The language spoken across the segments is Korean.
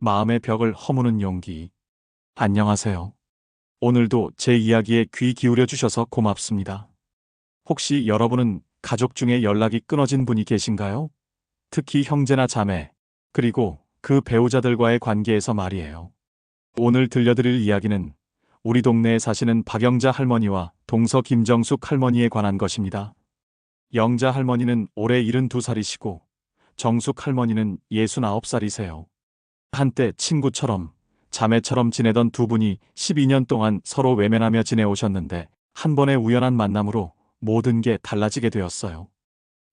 마음의 벽을 허무는 용기. 안녕하세요. 오늘도 제 이야기에 귀 기울여 주셔서 고맙습니다. 혹시 여러분은 가족 중에 연락이 끊어진 분이 계신가요? 특히 형제나 자매, 그리고 그 배우자들과의 관계에서 말이에요. 오늘 들려드릴 이야기는 우리 동네에 사시는 박영자 할머니와 동서 김정숙 할머니에 관한 것입니다. 영자 할머니는 올해 72살이시고 정숙 할머니는 69살이세요. 한때 친구처럼 자매처럼 지내던 두 분이 12년 동안 서로 외면하며 지내오셨는데 한 번의 우연한 만남으로 모든 게 달라지게 되었어요.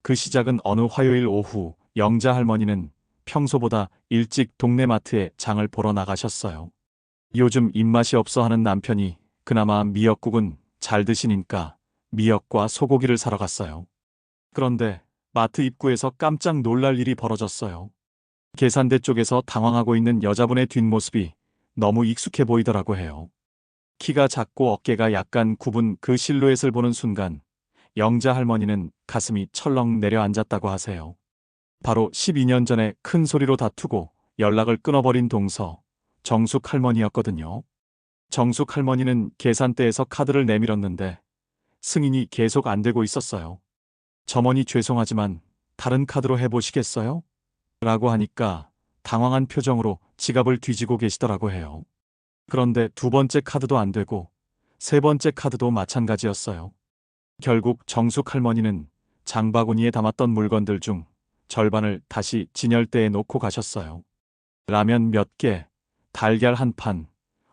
그 시작은 어느 화요일 오후 영자 할머니는 평소보다 일찍 동네 마트에 장을 보러 나가셨어요. 요즘 입맛이 없어 하는 남편이 그나마 미역국은 잘 드시니까 미역과 소고기를 사러 갔어요. 그런데 마트 입구에서 깜짝 놀랄 일이 벌어졌어요. 계산대 쪽에서 당황하고 있는 여자분의 뒷모습이 너무 익숙해 보이더라고 해요. 키가 작고 어깨가 약간 굽은 그 실루엣을 보는 순간 영자 할머니는 가슴이 철렁 내려앉았다고 하세요. 바로 12년 전에 큰 소리로 다투고 연락을 끊어버린 동서, 정숙 할머니였거든요. 정숙 할머니는 계산대에서 카드를 내밀었는데 승인이 계속 안 되고 있었어요. 점원이 죄송하지만 다른 카드로 해보시겠어요? 라고 하니까 당황한 표정으로 지갑을 뒤지고 계시더라고 해요. 그런데 두 번째 카드도 안 되고 세 번째 카드도 마찬가지였어요. 결국 정숙 할머니는 장바구니에 담았던 물건들 중 절반을 다시 진열대에 놓고 가셨어요. 라면 몇 개, 달걀 한 판,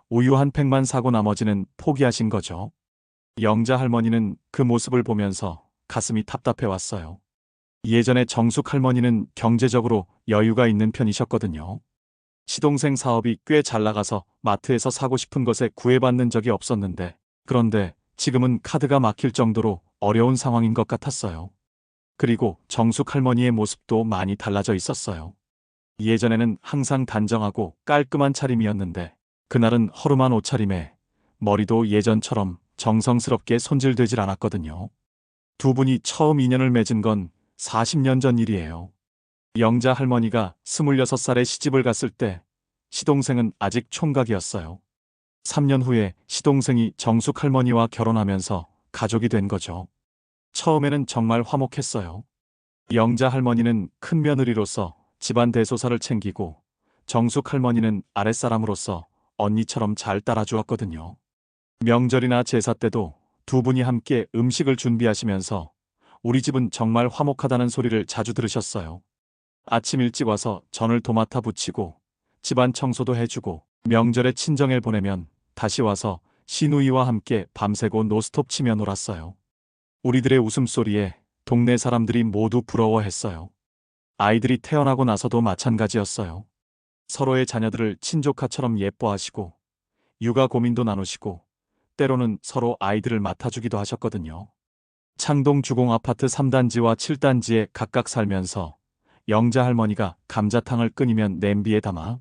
우유 한 팩만 사고 나머지는 포기하신 거죠. 영자 할머니는 그 모습을 보면서 가슴이 답답해 왔어요. 예전에 정숙 할머니는 경제적으로 여유가 있는 편이셨거든요. 시동생 사업이 꽤 잘 나가서 마트에서 사고 싶은 것에 구애받는 적이 없었는데, 그런데 지금은 카드가 막힐 정도로 어려운 상황인 것 같았어요. 그리고 정숙 할머니의 모습도 많이 달라져 있었어요. 예전에는 항상 단정하고 깔끔한 차림이었는데, 그날은 허름한 옷차림에 머리도 예전처럼 정성스럽게 손질되질 않았거든요. 두 분이 처음 인연을 맺은 건 40년 전 일이에요. 영자 할머니가 26살에 시집을 갔을 때 시동생은 아직 총각이었어요. 3년 후에 시동생이 정숙 할머니와 결혼하면서 가족이 된 거죠. 처음에는 정말 화목했어요. 영자 할머니는 큰 며느리로서 집안 대소사를 챙기고 정숙 할머니는 아랫사람으로서 언니처럼 잘 따라주었거든요. 명절이나 제사 때도 두 분이 함께 음식을 준비하시면서 우리 집은 정말 화목하다는 소리를 자주 들으셨어요. 아침 일찍 와서 전을 도맡아 부치고 집안 청소도 해주고 명절에 친정에 보내면 다시 와서 시누이와 함께 밤새고 노스톱 치며 놀았어요. 우리들의 웃음소리에 동네 사람들이 모두 부러워했어요. 아이들이 태어나고 나서도 마찬가지였어요. 서로의 자녀들을 친조카처럼 예뻐하시고 육아 고민도 나누시고 때로는 서로 아이들을 맡아주기도 하셨거든요. 창동 주공 아파트 3단지와 7단지에 각각 살면서 영자 할머니가 감자탕을 끓이면 냄비에 담아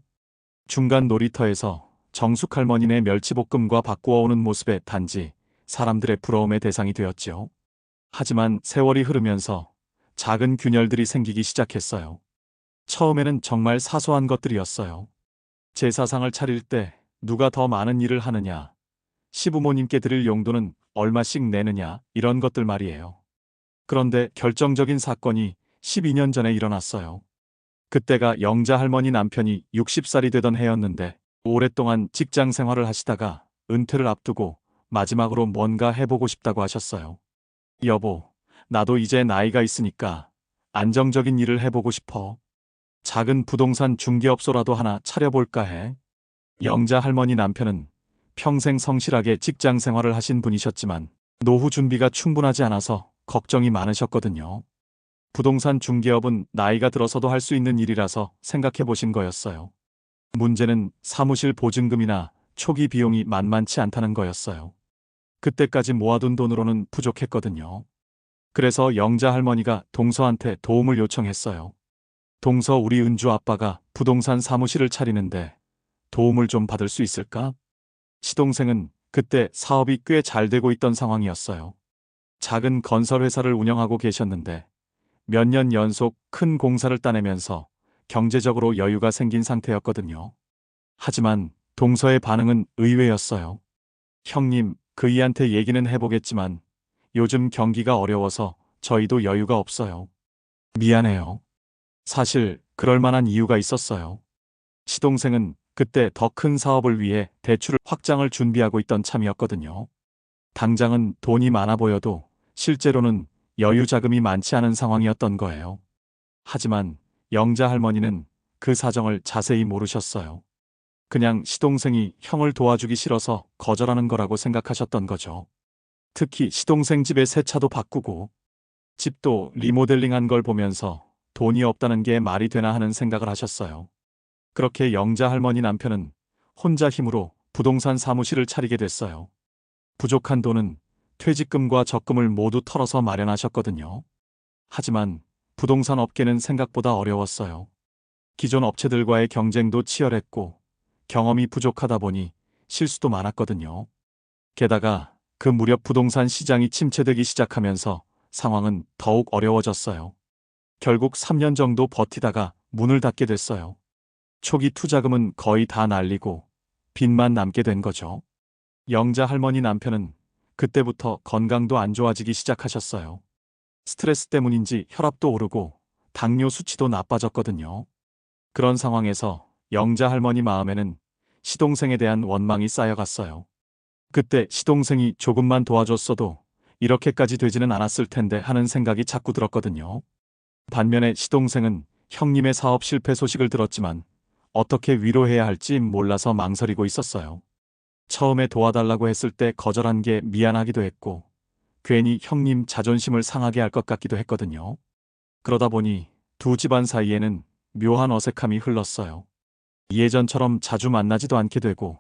중간 놀이터에서 정숙 할머니네 멸치볶음과 바꾸어오는 모습에 단지 사람들의 부러움의 대상이 되었지요. 하지만 세월이 흐르면서 작은 균열들이 생기기 시작했어요. 처음에는 정말 사소한 것들이었어요. 제사상을 차릴 때 누가 더 많은 일을 하느냐, 시부모님께 드릴 용도는 얼마씩 내느냐, 이런 것들 말이에요. 그런데 결정적인 사건이 12년 전에 일어났어요. 그때가 영자 할머니 남편이 60살이 되던 해였는데 오랫동안 직장 생활을 하시다가 은퇴를 앞두고 마지막으로 뭔가 해보고 싶다고 하셨어요. 여보, 나도 이제 나이가 있으니까 안정적인 일을 해보고 싶어. 작은 부동산 중개업소라도 하나 차려볼까 해. 영자 할머니 남편은 평생 성실하게 직장 생활을 하신 분이셨지만 노후 준비가 충분하지 않아서 걱정이 많으셨거든요. 부동산 중개업은 나이가 들어서도 할 수 있는 일이라서 생각해 보신 거였어요. 문제는 사무실 보증금이나 초기 비용이 만만치 않다는 거였어요. 그때까지 모아둔 돈으로는 부족했거든요. 그래서 영자 할머니가 동서한테 도움을 요청했어요. 동서, 우리 은주 아빠가 부동산 사무실을 차리는데 도움을 좀 받을 수 있을까? 시동생은 그때 사업이 꽤 잘 되고 있던 상황이었어요. 작은 건설회사를 운영하고 계셨는데 몇 년 연속 큰 공사를 따내면서 경제적으로 여유가 생긴 상태였거든요. 하지만 동서의 반응은 의외였어요. 형님, 그이한테 얘기는 해보겠지만 요즘 경기가 어려워서 저희도 여유가 없어요. 미안해요. 사실 그럴 만한 이유가 있었어요. 시동생은 그때 더 큰 사업을 위해 대출을 확장을 준비하고 있던 참이었거든요. 당장은 돈이 많아 보여도 실제로는 여유 자금이 많지 않은 상황이었던 거예요. 하지만 영자 할머니는 그 사정을 자세히 모르셨어요. 그냥 시동생이 형을 도와주기 싫어서 거절하는 거라고 생각하셨던 거죠. 특히 시동생 집에 세차도 바꾸고 집도 리모델링한 걸 보면서 돈이 없다는 게 말이 되나 하는 생각을 하셨어요. 그렇게 영자 할머니 남편은 혼자 힘으로 부동산 사무실을 차리게 됐어요. 부족한 돈은 퇴직금과 적금을 모두 털어서 마련하셨거든요. 하지만 부동산 업계는 생각보다 어려웠어요. 기존 업체들과의 경쟁도 치열했고 경험이 부족하다 보니 실수도 많았거든요. 게다가 그 무렵 부동산 시장이 침체되기 시작하면서 상황은 더욱 어려워졌어요. 결국 3년 정도 버티다가 문을 닫게 됐어요. 초기 투자금은 거의 다 날리고 빚만 남게 된 거죠. 영자 할머니 남편은 그때부터 건강도 안 좋아지기 시작하셨어요. 스트레스 때문인지 혈압도 오르고 당뇨 수치도 나빠졌거든요. 그런 상황에서 영자 할머니 마음에는 시동생에 대한 원망이 쌓여갔어요. 그때 시동생이 조금만 도와줬어도 이렇게까지 되지는 않았을 텐데 하는 생각이 자꾸 들었거든요. 반면에 시동생은 형님의 사업 실패 소식을 들었지만 어떻게 위로해야 할지 몰라서 망설이고 있었어요. 처음에 도와달라고 했을 때 거절한 게 미안하기도 했고 괜히 형님 자존심을 상하게 할 것 같기도 했거든요. 그러다 보니 두 집안 사이에는 묘한 어색함이 흘렀어요. 예전처럼 자주 만나지도 않게 되고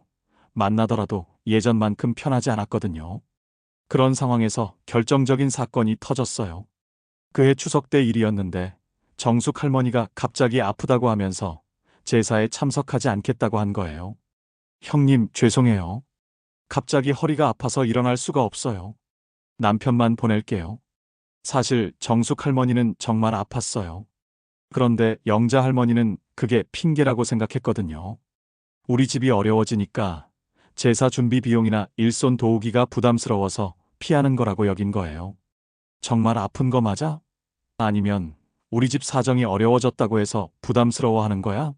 만나더라도 예전만큼 편하지 않았거든요. 그런 상황에서 결정적인 사건이 터졌어요. 그해 추석 때 일이었는데 정숙 할머니가 갑자기 아프다고 하면서 제사에 참석하지 않겠다고 한 거예요. 형님, 죄송해요. 갑자기 허리가 아파서 일어날 수가 없어요. 남편만 보낼게요. 사실 정숙 할머니는 정말 아팠어요. 그런데 영자 할머니는 그게 핑계라고 생각했거든요. 우리 집이 어려워지니까 제사 준비 비용이나 일손 도우기가 부담스러워서 피하는 거라고 여긴 거예요. 정말 아픈 거 맞아? 아니면 우리 집 사정이 어려워졌다고 해서 부담스러워하는 거야?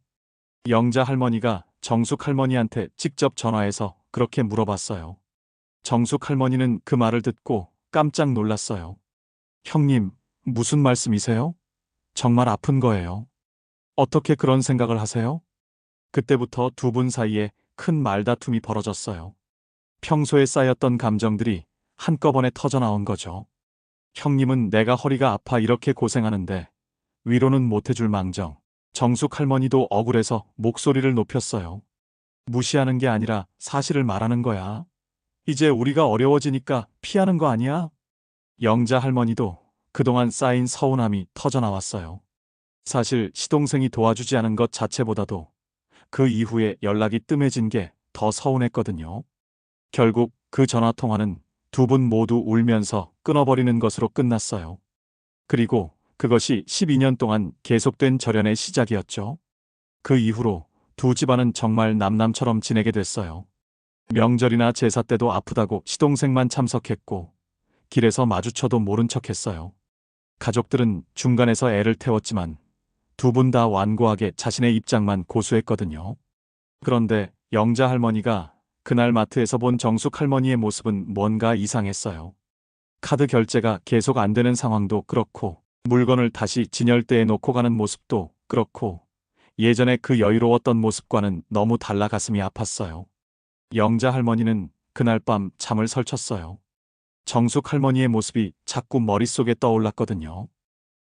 영자 할머니가 정숙 할머니한테 직접 전화해서 그렇게 물어봤어요. 정숙 할머니는 그 말을 듣고 깜짝 놀랐어요. 형님, 무슨 말씀이세요? 정말 아픈 거예요. 어떻게 그런 생각을 하세요? 그때부터 두 분 사이에 큰 말다툼이 벌어졌어요. 평소에 쌓였던 감정들이 한꺼번에 터져나온 거죠. 형님은 내가 허리가 아파 이렇게 고생하는데 위로는 못해줄 망정. 정숙 할머니도 억울해서 목소리를 높였어요. 무시하는 게 아니라 사실을 말하는 거야. 이제 우리가 어려워지니까 피하는 거 아니야? 영자 할머니도 그동안 쌓인 서운함이 터져나왔어요. 사실 시동생이 도와주지 않은 것 자체보다도 그 이후에 연락이 뜸해진 게 더 서운했거든요. 결국 그 전화통화는 두 분 모두 울면서 끊어버리는 것으로 끝났어요. 그리고 그것이 12년 동안 계속된 절연의 시작이었죠. 그 이후로 두 집안은 정말 남남처럼 지내게 됐어요. 명절이나 제사 때도 아프다고 시동생만 참석했고 길에서 마주쳐도 모른 척했어요. 가족들은 중간에서 애를 태웠지만 두 분 다 완고하게 자신의 입장만 고수했거든요. 그런데 영자 할머니가 그날 마트에서 본 정숙 할머니의 모습은 뭔가 이상했어요. 카드 결제가 계속 안 되는 상황도 그렇고 물건을 다시 진열대에 놓고 가는 모습도 그렇고 예전에 그 여유로웠던 모습과는 너무 달라 가슴이 아팠어요. 영자 할머니는 그날 밤 잠을 설쳤어요. 정숙 할머니의 모습이 자꾸 머릿속에 떠올랐거든요.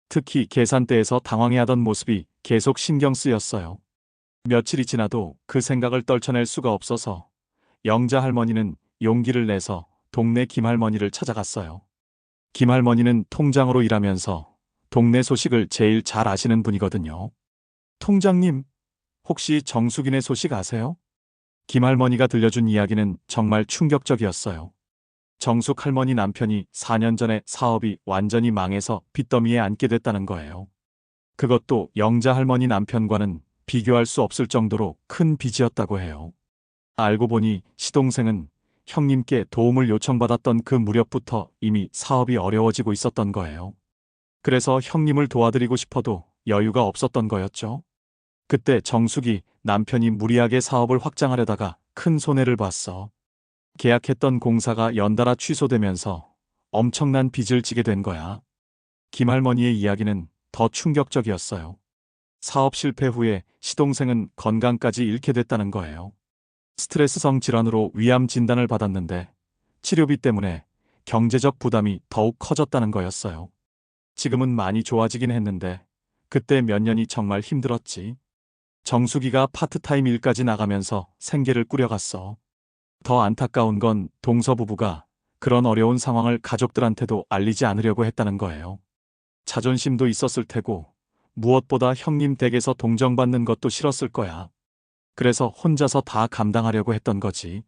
특히 계산대에서 당황해하던 모습이 계속 신경 쓰였어요. 며칠이 지나도 그 생각을 떨쳐낼 수가 없어서 영자 할머니는 용기를 내서 동네 김할머니를 찾아갔어요. 김할머니는 통장으로 일하면서 동네 소식을 제일 잘 아시는 분이거든요. 통장님, 혹시 정숙이네 소식 아세요? 김할머니가 들려준 이야기는 정말 충격적이었어요. 정숙 할머니 남편이 4년 전에 사업이 완전히 망해서 빚더미에 앉게 됐다는 거예요. 그것도 영자 할머니 남편과는 비교할 수 없을 정도로 큰 빚이었다고 해요. 알고 보니 시동생은 형님께 도움을 요청받았던 그 무렵부터 이미 사업이 어려워지고 있었던 거예요. 그래서 형님을 도와드리고 싶어도 여유가 없었던 거였죠. 그때 정숙이 남편이 무리하게 사업을 확장하려다가 큰 손해를 봤어. 계약했던 공사가 연달아 취소되면서 엄청난 빚을 지게 된 거야. 김할머니의 이야기는 더 충격적이었어요. 사업 실패 후에 시동생은 건강까지 잃게 됐다는 거예요. 스트레스성 질환으로 위암 진단을 받았는데 치료비 때문에 경제적 부담이 더욱 커졌다는 거였어요. 지금은 많이 좋아지긴 했는데 그때 몇 년이 정말 힘들었지. 정수기가 파트타임 일까지 나가면서 생계를 꾸려갔어. 더 안타까운 건 동서 부부가 그런 어려운 상황을 가족들한테도 알리지 않으려고 했다는 거예요. 자존심도 있었을 테고 무엇보다 형님 댁에서 동정받는 것도 싫었을 거야. 그래서 혼자서 다 감당하려고 했던 거지.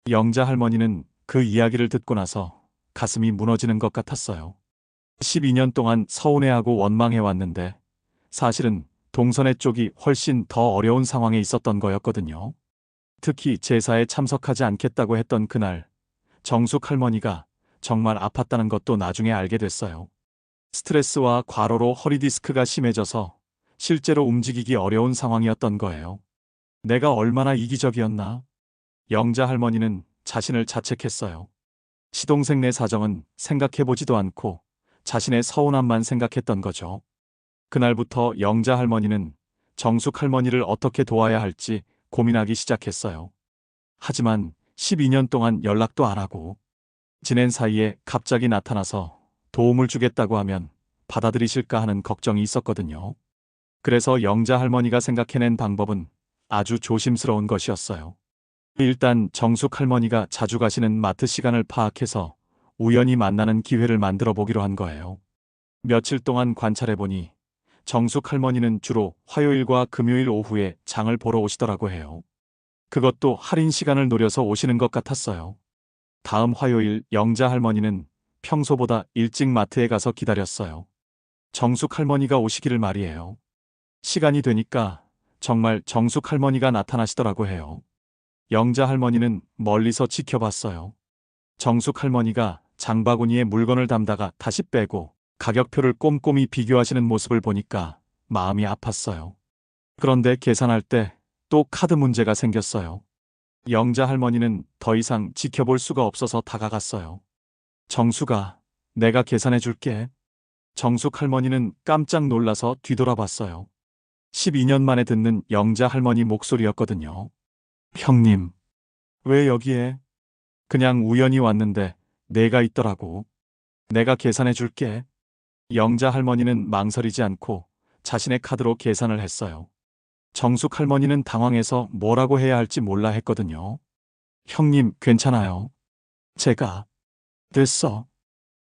영자 할머니는 그 이야기를 듣고 나서 가슴이 무너지는 것 같았어요. 12년 동안 서운해하고 원망해왔는데 사실은 동선의 쪽이 훨씬 더 어려운 상황에 있었던 거였거든요. 특히 제사에 참석하지 않겠다고 했던 그날, 정숙 할머니가 정말 아팠다는 것도 나중에 알게 됐어요. 스트레스와 과로로 허리 디스크가 심해져서 실제로 움직이기 어려운 상황이었던 거예요. 내가 얼마나 이기적이었나? 영자 할머니는 자신을 자책했어요. 시동생 네 사정은 생각해보지도 않고 자신의 서운함만 생각했던 거죠. 그날부터 영자 할머니는 정숙 할머니를 어떻게 도와야 할지 고민하기 시작했어요. 하지만 12년 동안 연락도 안 하고 지낸 사이에 갑자기 나타나서 도움을 주겠다고 하면 받아들이실까 하는 걱정이 있었거든요. 그래서 영자 할머니가 생각해낸 방법은 아주 조심스러운 것이었어요. 일단 정숙 할머니가 자주 가시는 마트 시간을 파악해서 우연히 만나는 기회를 만들어 보기로 한 거예요. 며칠 동안 관찰해보니 정숙 할머니는 주로 화요일과 금요일 오후에 장을 보러 오시더라고 해요. 그것도 할인 시간을 노려서 오시는 것 같았어요. 다음 화요일 영자 할머니는 평소보다 일찍 마트에 가서 기다렸어요. 정숙 할머니가 오시기를 말이에요. 시간이 되니까 정말 정숙 할머니가 나타나시더라고 해요. 영자 할머니는 멀리서 지켜봤어요. 정숙 할머니가 장바구니에 물건을 담다가 다시 빼고 가격표를 꼼꼼히 비교하시는 모습을 보니까 마음이 아팠어요. 그런데 계산할 때 또 카드 문제가 생겼어요. 영자 할머니는 더 이상 지켜볼 수가 없어서 다가갔어요. 정수가, 내가 계산해 줄게. 정숙 할머니는 깜짝 놀라서 뒤돌아봤어요. 12년 만에 듣는 영자 할머니 목소리였거든요. 형님, 왜 여기에? 그냥 우연히 왔는데 내가 있더라고. 내가 계산해 줄게. 영자 할머니는 망설이지 않고 자신의 카드로 계산을 했어요. 정숙 할머니는 당황해서 뭐라고 해야 할지 몰라 했거든요. 형님, 괜찮아요. 제가. 됐어.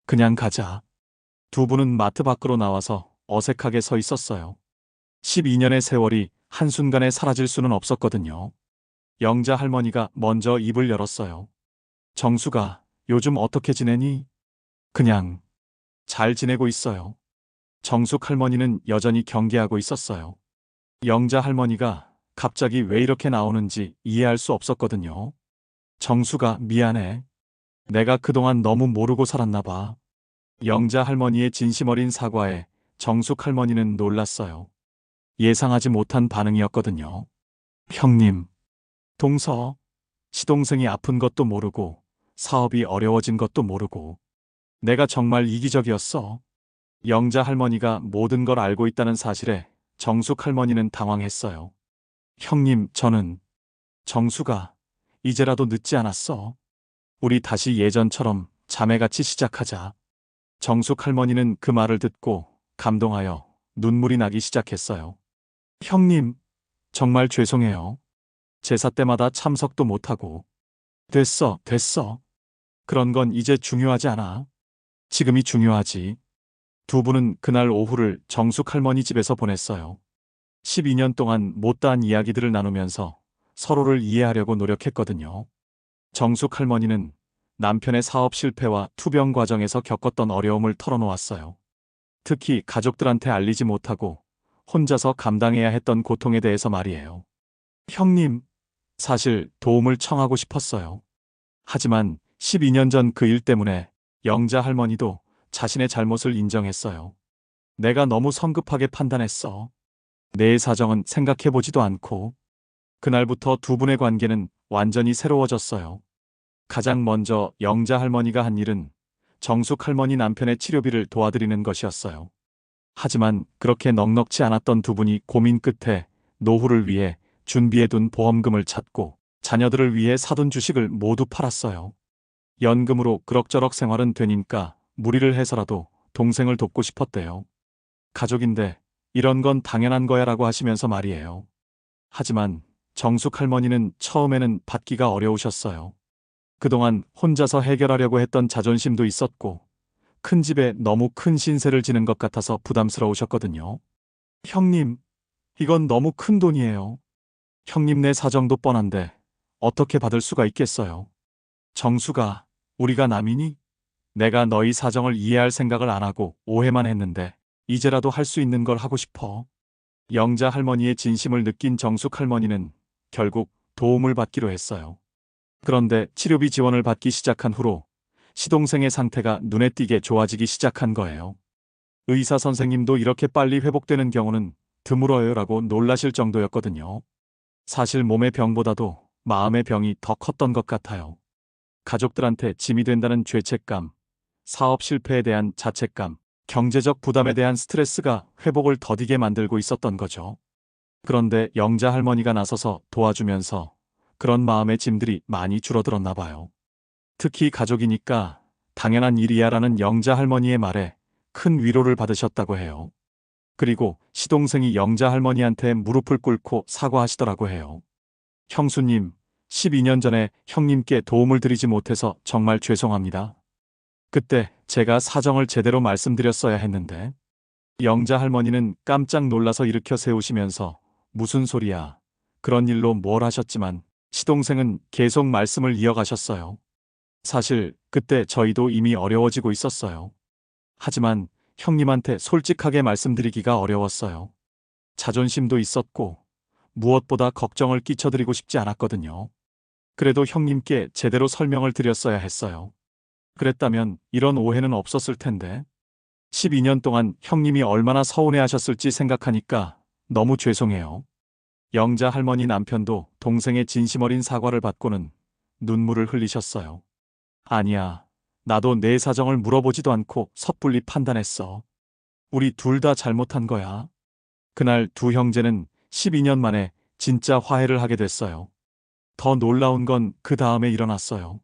그냥 가자. 두 분은 마트 밖으로 나와서 어색하게 서 있었어요. 12년의 세월이 한순간에 사라질 수는 없었거든요. 영자 할머니가 먼저 입을 열었어요. 정수가, 요즘 어떻게 지내니? 그냥 잘 지내고 있어요. 정숙 할머니는 여전히 경계하고 있었어요. 영자 할머니가 갑자기 왜 이렇게 나오는지 이해할 수 없었거든요. 정수가, 미안해. 내가 그동안 너무 모르고 살았나 봐. 영자 할머니의 진심 어린 사과에 정숙 할머니는 놀랐어요. 예상하지 못한 반응이었거든요. 형님, 동서, 시동생이 아픈 것도 모르고 사업이 어려워진 것도 모르고 내가 정말 이기적이었어. 영자 할머니가 모든 걸 알고 있다는 사실에 정숙 할머니는 당황했어요. 형님, 저는 정수가 이제라도 늦지 않았어. 우리 다시 예전처럼 자매같이 시작하자. 정숙 할머니는 그 말을 듣고 감동하여 눈물이 나기 시작했어요. 형님, 정말 죄송해요. 제사 때마다 참석도 못하고. 됐어, 됐어. 그런 건 이제 중요하지 않아. 지금이 중요하지. 두 분은 그날 오후를 정숙 할머니 집에서 보냈어요. 12년 동안 못다한 이야기들을 나누면서 서로를 이해하려고 노력했거든요. 정숙 할머니는 남편의 사업 실패와 투병 과정에서 겪었던 어려움을 털어놓았어요. 특히 가족들한테 알리지 못하고 혼자서 감당해야 했던 고통에 대해서 말이에요. 형님, 사실 도움을 청하고 싶었어요. 하지만 12년 전 그 일 때문에 영자 할머니도 자신의 잘못을 인정했어요. 내가 너무 성급하게 판단했어. 내 사정은 생각해보지도 않고. 그날부터 두 분의 관계는 완전히 새로워졌어요. 가장 먼저 영자 할머니가 한 일은 정숙 할머니 남편의 치료비를 도와드리는 것이었어요. 하지만 그렇게 넉넉지 않았던 두 분이 고민 끝에 노후를 위해 준비해둔 보험금을 찾고 자녀들을 위해 사둔 주식을 모두 팔았어요. 연금으로 그럭저럭 생활은 되니까 무리를 해서라도 동생을 돕고 싶었대요. 가족인데 이런 건 당연한 거야라고 하시면서 말이에요. 하지만 정숙 할머니는 처음에는 받기가 어려우셨어요. 그동안 혼자서 해결하려고 했던 자존심도 있었고 큰 집에 너무 큰 신세를 지는 것 같아서 부담스러우셨거든요. 형님, 이건 너무 큰 돈이에요. 형님네 사정도 뻔한데 어떻게 받을 수가 있겠어요. 정수가, 우리가 남이니? 내가 너희 사정을 이해할 생각을 안 하고 오해만 했는데 이제라도 할 수 있는 걸 하고 싶어. 영자 할머니의 진심을 느낀 정숙 할머니는 결국 도움을 받기로 했어요. 그런데 치료비 지원을 받기 시작한 후로 시동생의 상태가 눈에 띄게 좋아지기 시작한 거예요. 의사 선생님도 이렇게 빨리 회복되는 경우는 드물어요라고 놀라실 정도였거든요. 사실 몸의 병보다도 마음의 병이 더 컸던 것 같아요. 가족들한테 짐이 된다는 죄책감, 사업 실패에 대한 자책감, 경제적 부담에 대한 스트레스가 회복을 더디게 만들고 있었던 거죠. 그런데 영자 할머니가 나서서 도와주면서 그런 마음의 짐들이 많이 줄어들었나 봐요. 특히 가족이니까 당연한 일이야라는 영자 할머니의 말에 큰 위로를 받으셨다고 해요. 그리고 시동생이 영자 할머니한테 무릎을 꿇고 사과하시더라고 해요. 형수님, 12년 전에 형님께 도움을 드리지 못해서 정말 죄송합니다. 그때 제가 사정을 제대로 말씀드렸어야 했는데. 영자 할머니는 깜짝 놀라서 일으켜 세우시면서 무슨 소리야. 그런 일로 뭘 하셨지만 시동생은 계속 말씀을 이어가셨어요. 사실 그때 저희도 이미 어려워지고 있었어요. 하지만 형님한테 솔직하게 말씀드리기가 어려웠어요. 자존심도 있었고 무엇보다 걱정을 끼쳐드리고 싶지 않았거든요. 그래도 형님께 제대로 설명을 드렸어야 했어요. 그랬다면 이런 오해는 없었을 텐데. 12년 동안 형님이 얼마나 서운해하셨을지 생각하니까 너무 죄송해요. 영자 할머니 남편도 동생의 진심 어린 사과를 받고는 눈물을 흘리셨어요. 아니야. 나도 내 사정을 물어보지도 않고 섣불리 판단했어. 우리 둘 다 잘못한 거야. 그날 두 형제는 12년 만에 진짜 화해를 하게 됐어요. 더 놀라운 건 그 다음에 일어났어요.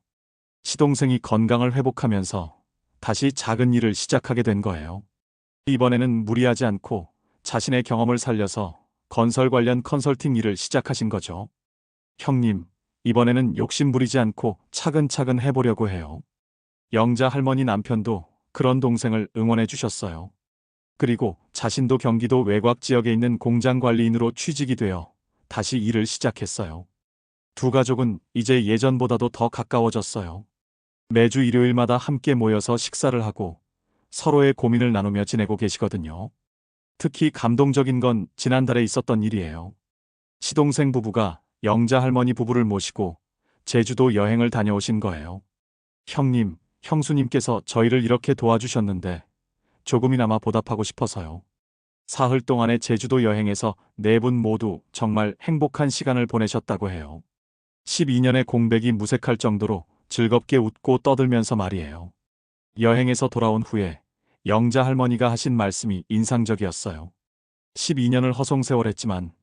시동생이 건강을 회복하면서 다시 작은 일을 시작하게 된 거예요. 이번에는 무리하지 않고 자신의 경험을 살려서 건설 관련 컨설팅 일을 시작하신 거죠. 형님, 이번에는 욕심 부리지 않고 차근차근 해보려고 해요. 영자 할머니 남편도 그런 동생을 응원해 주셨어요. 그리고 자신도 경기도 외곽 지역에 있는 공장 관리인으로 취직이 되어 다시 일을 시작했어요. 두 가족은 이제 예전보다도 더 가까워졌어요. 매주 일요일마다 함께 모여서 식사를 하고 서로의 고민을 나누며 지내고 계시거든요. 특히 감동적인 건 지난달에 있었던 일이에요. 시동생 부부가 영자 할머니 부부를 모시고 제주도 여행을 다녀오신 거예요. 형님, 형수님께서 저희를 이렇게 도와주셨는데 조금이나마 보답하고 싶어서요. 사흘 동안의 제주도 여행에서 네 분 모두 정말 행복한 시간을 보내셨다고 해요. 12년의 공백이 무색할 정도로 즐겁게 웃고 떠들면서 말이에요. 여행에서 돌아온 후에 영자 할머니가 하신 말씀이 인상적이었어요. 12년을 허송세월했지만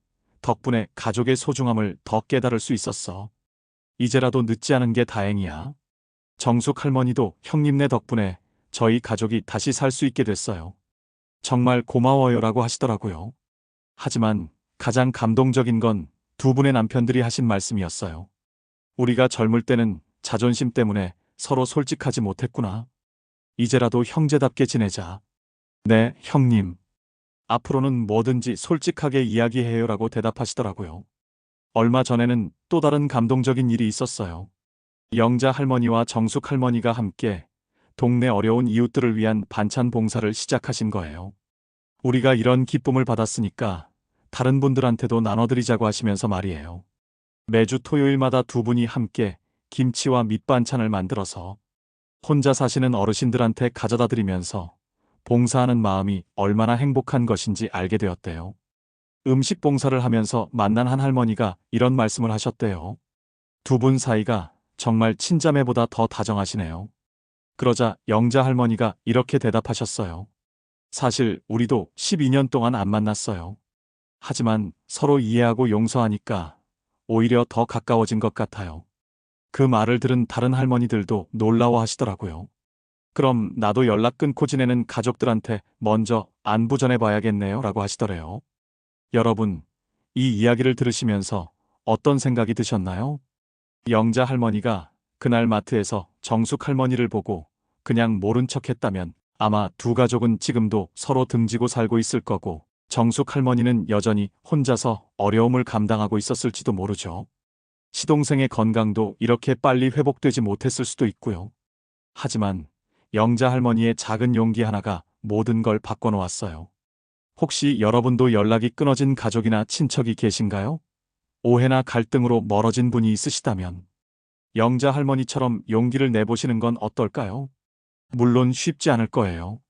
덕분에 가족의 소중함을 더 깨달을 수 있었어. 이제라도 늦지 않은 게 다행이야. 정숙 할머니도 형님네 덕분에 저희 가족이 다시 살 수 있게 됐어요. 정말 고마워요라고 하시더라고요. 하지만 가장 감동적인 건 두 분의 남편들이 하신 말씀이었어요. 우리가 젊을 때는 자존심 때문에 서로 솔직하지 못했구나. 이제라도 형제답게 지내자. 네, 형님. 앞으로는 뭐든지 솔직하게 이야기해요라고 대답하시더라고요. 얼마 전에는 또 다른 감동적인 일이 있었어요. 영자 할머니와 정숙 할머니가 함께 동네 어려운 이웃들을 위한 반찬 봉사를 시작하신 거예요. 우리가 이런 기쁨을 받았으니까 다른 분들한테도 나눠드리자고 하시면서 말이에요. 매주 토요일마다 두 분이 함께 김치와 밑반찬을 만들어서 혼자 사시는 어르신들한테 가져다 드리면서 봉사하는 마음이 얼마나 행복한 것인지 알게 되었대요. 음식 봉사를 하면서 만난 한 할머니가 이런 말씀을 하셨대요. 두 분 사이가 정말 친자매보다 더 다정하시네요. 그러자 영자 할머니가 이렇게 대답하셨어요. 사실 우리도 12년 동안 안 만났어요. 하지만 서로 이해하고 용서하니까 오히려 더 가까워진 것 같아요. 그 말을 들은 다른 할머니들도 놀라워하시더라고요. 그럼 나도 연락 끊고 지내는 가족들한테 먼저 안부 전해봐야겠네요 라고 하시더래요. 여러분, 이 이야기를 들으시면서 어떤 생각이 드셨나요? 영자 할머니가 그날 마트에서 정숙 할머니를 보고 그냥 모른 척 했다면 아마 두 가족은 지금도 서로 등지고 살고 있을 거고 정숙 할머니는 여전히 혼자서 어려움을 감당하고 있었을지도 모르죠. 시동생의 건강도 이렇게 빨리 회복되지 못했을 수도 있고요. 하지만 영자 할머니의 작은 용기 하나가 모든 걸 바꿔놓았어요. 혹시 여러분도 연락이 끊어진 가족이나 친척이 계신가요? 오해나 갈등으로 멀어진 분이 있으시다면 영자 할머니처럼 용기를 내보시는 건 어떨까요? 물론 쉽지 않을 거예요.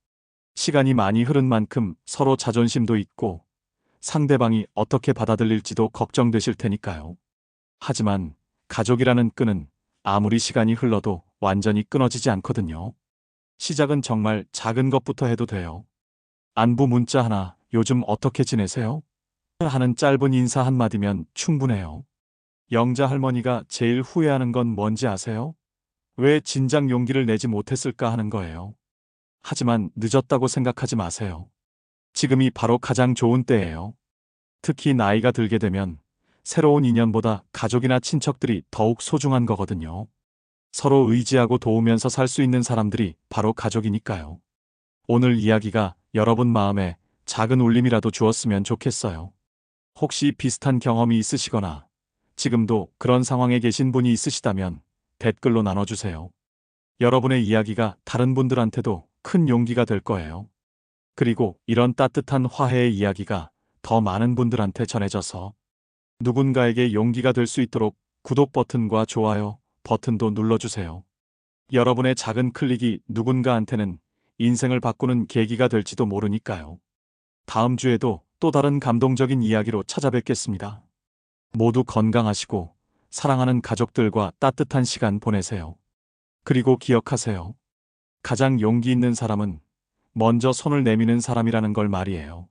시간이 많이 흐른 만큼 서로 자존심도 있고 상대방이 어떻게 받아들일지도 걱정되실 테니까요. 하지만 가족이라는 끈은 아무리 시간이 흘러도 완전히 끊어지지 않거든요. 시작은 정말 작은 것부터 해도 돼요. 안부 문자 하나, 요즘 어떻게 지내세요? 하는 짧은 인사 한마디면 충분해요. 영자 할머니가 제일 후회하는 건 뭔지 아세요? 왜 진작 용기를 내지 못했을까 하는 거예요. 하지만 늦었다고 생각하지 마세요. 지금이 바로 가장 좋은 때예요. 특히 나이가 들게 되면 새로운 인연보다 가족이나 친척들이 더욱 소중한 거거든요. 서로 의지하고 도우면서 살 수 있는 사람들이 바로 가족이니까요. 오늘 이야기가 여러분 마음에 작은 울림이라도 주었으면 좋겠어요. 혹시 비슷한 경험이 있으시거나 지금도 그런 상황에 계신 분이 있으시다면 댓글로 나눠주세요. 여러분의 이야기가 다른 분들한테도 큰 용기가 될 거예요. 그리고 이런 따뜻한 화해의 이야기가 더 많은 분들한테 전해져서 누군가에게 용기가 될 수 있도록 구독 버튼과 좋아요 버튼도 눌러주세요. 여러분의 작은 클릭이 누군가한테는 인생을 바꾸는 계기가 될지도 모르니까요. 다음 주에도 또 다른 감동적인 이야기로 찾아뵙겠습니다. 모두 건강하시고 사랑하는 가족들과 따뜻한 시간 보내세요. 그리고 기억하세요. 가장 용기 있는 사람은 먼저 손을 내미는 사람이라는 걸 말이에요.